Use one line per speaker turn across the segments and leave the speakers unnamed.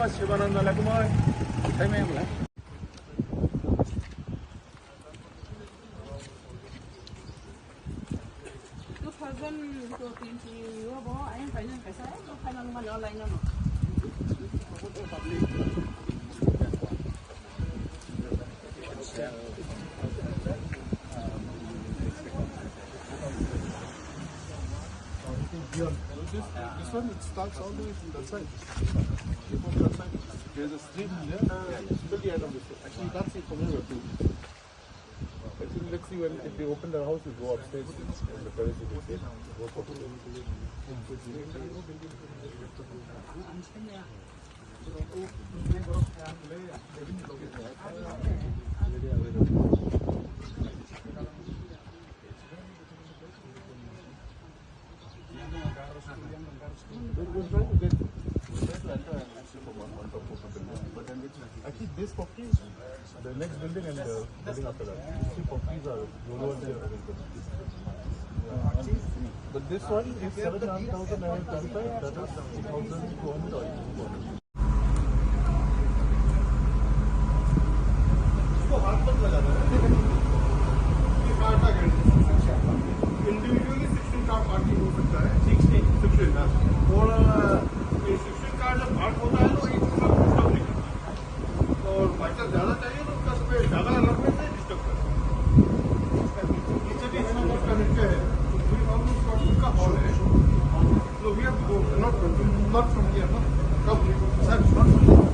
mas sibanan na lang mo. Tayo may mo.
2020 如果我反正其實都睇到乜嘢嚟㗎嘛。
This one it starts all the way from that side. From that side. There's a stream there. It's till the end of this. Actually, you can't see from here too. Actually, let's see when if they open the house, we go upstairs. And the terrace you can see. Go for actually this property is the next building and the building after that. These two properties are over there. But this one is 7,925, that is 6,200 or 200. Individually 16 car party हो सकता है 16 ना और ये 16 car जब भाग होता है तो एक दूसरा डिस्टर्ब नहीं करता और बाई चांस ज़्यादा चाहिए तो उसका समय ज़्यादा रखने से डिस्टर्ब करता है नीचे भी इसका नीचे है तो 3,000 स्क्वायर फीट का हॉल है तो we have not from here ना कब sir not from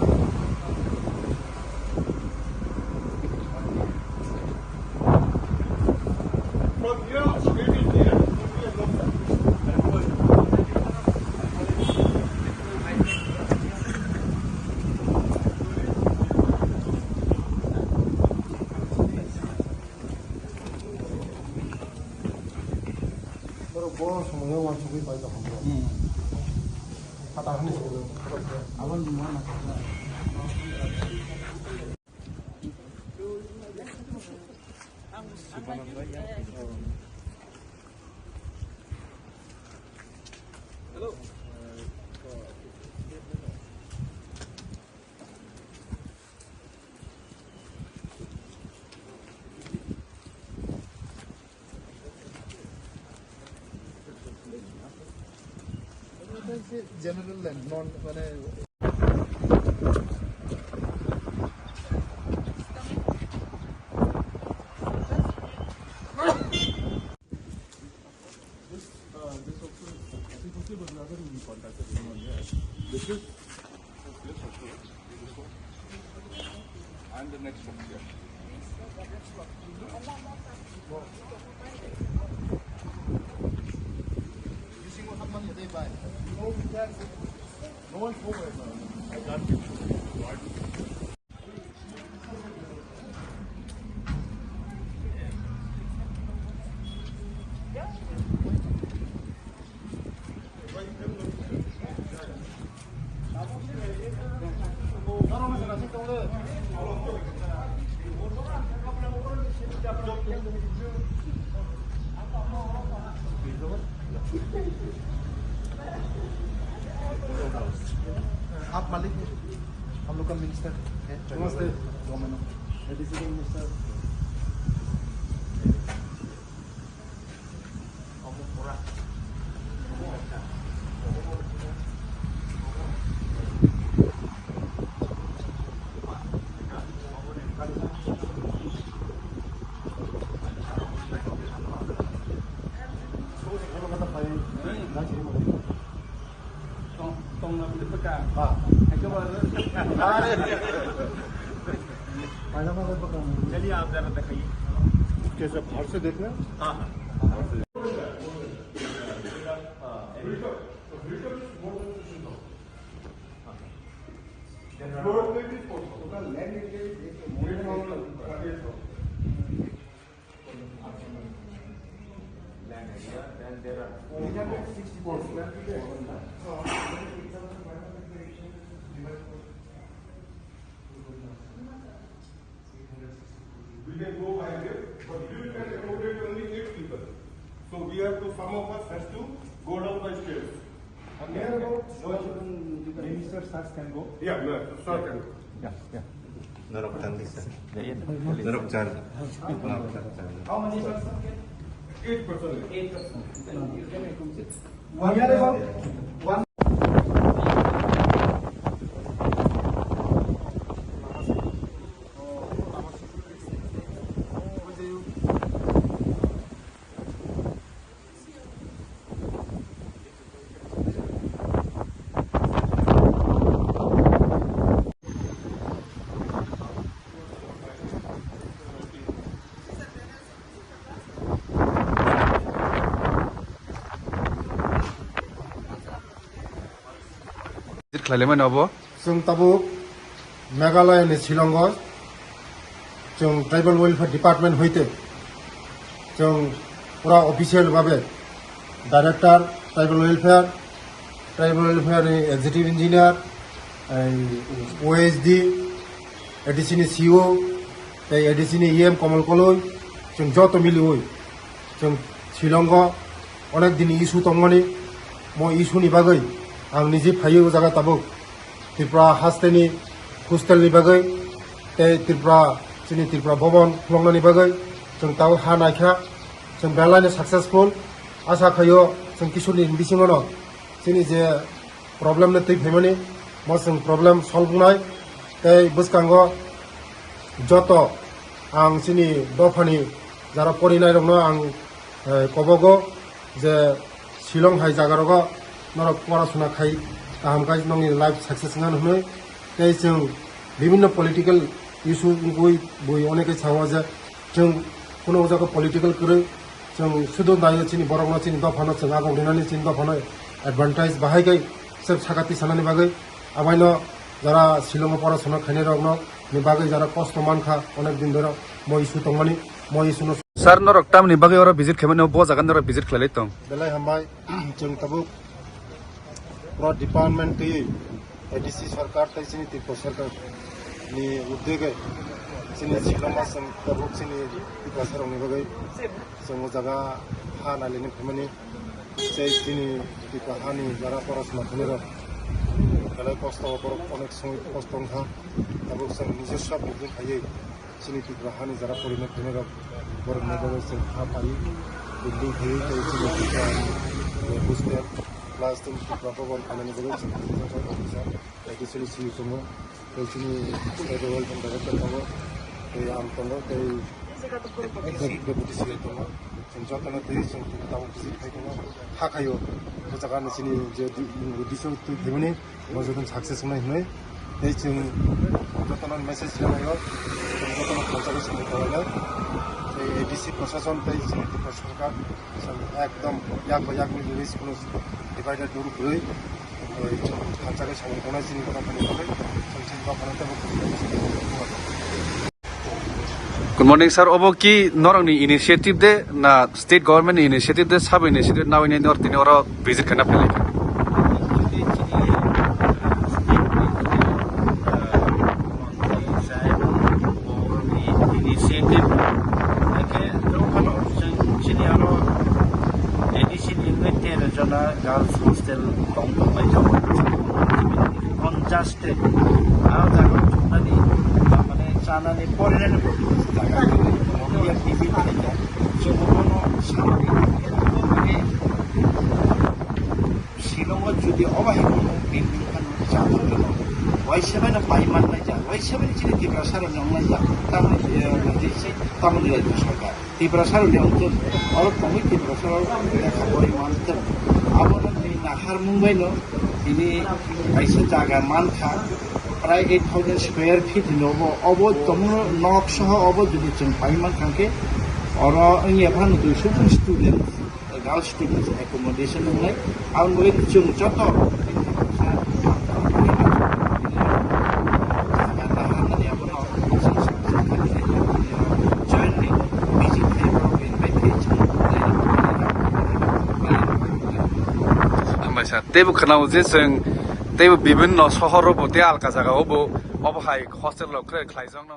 Hello. General and non and the next one here. You see what money they buy? No, we can't. No one's home right now. I can't give you. आप मालिक हैं हम लोग का minister है नमस्ते minister चलिए आप जरा दिखाइए कैसे बाहर से देख रहे हैं हाँ We can go by there, but you can accommodate only 8 people.
stars can go.
Yeah, no, start can go.
Yeah.
Naroktan Lisa.
Yeah.
Naroktan.
How many stars?
8%.
8%. One year ago, one.
Klaileman abo
जों Tabuk मेघालयनि शिलंआव जों tribal welfare department होते जों पूरा official भावे director tribal welfare executive engineer OSD एडिसिनी CO एडिसिनी EM Kamal Kalai जों जत मिली हुई जों शिलंआव अनेक दिन इशू दंमोन मो इशूनि बागै आं निजे फायो जागा ताबुक त्रिपुरा हास्तेनि हस्टेलनि बागै त्रिपुरा जोंनि त्रिपुरा भवन खुलंनायनि बागै जों ताव हा नायखा जों बेलायनो सक्सेसफुल आशा खायो जों किशोरनि बिसिङावनो जोंनि जे प्रब्लेमनि तै फैमानि म जों प्रब्लेम सल्व नाय बुसकांगो जत आं जोंनि दफानि जारा फरिनाय दङ आं कबगो जे शिलं हाय जागारगो नरक पढ़ाशुना खाई गाहामखाय नंनि लाइफ सक्सेस होनो जों विभिन्न पलिटिकल इशू बई अनेक सावा जे जों कुनो जायगा पलिटिकल करे जों सुदु नायो चिनि बरंना चिनि दफानो जों आगौ देनानै चिनि दफानो एडभान्टेज बाहायगै सब साखाति सानानि बागै आबायनो जारा शिलंआव पढ़ाशुना खायनाय रगनो नि बागै जारा कष्ट मानखा अनेक दिन धर म इशू दंमानि म इशूनो
sar norok tam ni bagi ora visit khemen bo jagan norok visit khlai tong
बेलाय हामबाय जों ताबुक पूरा डिपार्टमेंट की एडीसी सरकार तक से त्रिपुरा सरकार नि उद्योगे जोंनि शिलंआव जों ताबुक जोंनि त्रिपुरा सरकारनि बागै जों जागा हा नायलायनो फैमानि जाय जोंनि त्रिपुरा हानि जारा परासुना खालामो बेलाय कष्ट अनेक समय कष्ट ओंखा ताबुक जों निजस्व बिजों थायो जोंनि त्रिपुरा हानि जारा फरिनो फैमानि बर'नि बागै जों हा पायो बिल्डिं थायो जाय जोंनि त्रिपुरा हस्टेल प्लास जों त्रिपुरा भवन खालामनो बागै जों अफिसार एडिसनेल सीओ दङ जोंनि स्टेट वेलफेयर डाइरेक्टर दङ आं दङ डेपुटी सीओ दङ जों जतनो थायो जों ताव भिजिट खायदों हाखायो जागानि जोंनि जे उद्देश्य फैमानि मजोदन सक्सेस होनाय जों जतनो मेसेज होनायो जों जतनो खालसाखौ जों खालामो एडीसी प्रशासन तै जों त्रिपुरा सरकार जों एकदम याक रिलिज कुनो डिवाइडेड ग्रुप गई खालसाखौ सामलायनाय जोंनि गथ'फोरनि बागै जों चिन्ता खालामनो
good morning sir obo ki norok ni initiative de na state government initiative de sub initiative now in nor tini ora visit kana pele
girls hostel Tongnai congested now the money মানে চানানি পড়লেন জায়গা মহিলা TV থেকে যখন সামনে শিলংত যদি অবাহিত building খান চাদর গেল ওয়াইসেবেন পাইমান নাই যা ওয়াইসেবেন চিনি ত্রিপুরা সারণী অনলাইন যা তাহলে তামিল রাজ্য সরকার ত্রিপুরা সারণী অঞ্চল অলপ কমই ত্রিপুরা সারণী দেখা পরিমাণতে আবরণী নাহার মুম্বাইনো তিনি কাইসে জায়গা মানখা প্রায় 8,000 স্কোয়ার ফিট নব অব তমন নক সহ অব যদি जों পাইমান খানকে অর ইয়াফান 200 স্টুডেন্ট গার্লস স্টুডেন্টস অ্যাকোমোডেশন হলাই আর মই जों যত
tebu khanau je जों tebu bibhinno sohor bo te alka jaga obo hai hostel lo khlai jong no